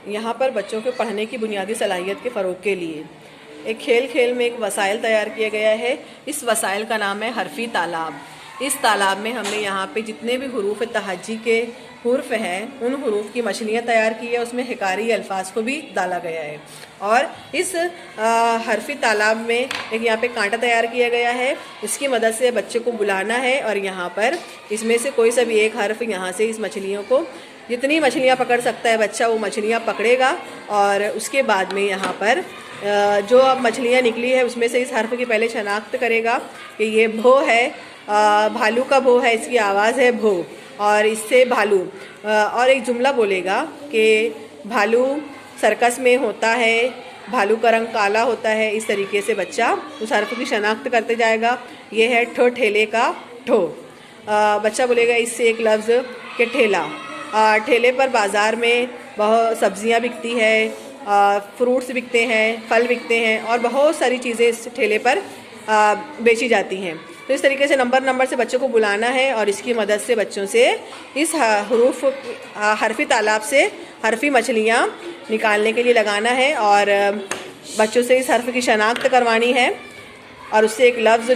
यहाँ पर बच्चों के पढ़ने की बुनियादी सलाहियत के फ़रोग के लिए एक खेल में एक वसाइल तैयार किया गया है। इस वसाइल का नाम है हरफी तालाब। इस तालाब में हमने यहाँ पे जितने भी हरूफ तहज्जी के हुर्फ हैं उन हरूफ की मछलियाँ तैयार की है। उसमें हिकारी अल्फाज को भी डाला गया है और इस हरफी तालाब में एक यहाँ पे कांटा तैयार किया गया है। इसकी मदद से बच्चे को बुलाना है और यहाँ पर इसमें से कोई सा भी एक हर्फ यहाँ से इस मछलियों को जितनी मछलियाँ पकड़ सकता है बच्चा वो मछलियाँ पकड़ेगा और उसके बाद में यहाँ पर जो अब मछलियाँ निकली है उसमें से इस हर्फ की पहले शनाख्त करेगा कि ये भो है, भालू का भो है, इसकी आवाज़ है भो और इससे भालू और एक जुमला बोलेगा कि भालू सर्कस में होता है, भालू का रंग काला होता है। इस तरीके से बच्चा उस हर्फ की शनाख्त करते जाएगा। ये है ठो ठेले का ठो। बच्चा बोलेगा इससे एक लफ्ज़ के ठेला। ठेले पर बाज़ार में बहुत सब्जियां बिकती है, फ्रूट्स बिकते हैं, फल बिकते हैं और बहुत सारी चीज़ें इस ठेले पर बेची जाती हैं। तो इस तरीके से नंबर से बच्चों को बुलाना है और इसकी मदद से बच्चों से इस हरफी तालाब से हरफी मछलियाँ निकालने के लिए लगाना है और बच्चों से इस हर्फ की शनाख्त करवानी है और उससे एक लफ्ज़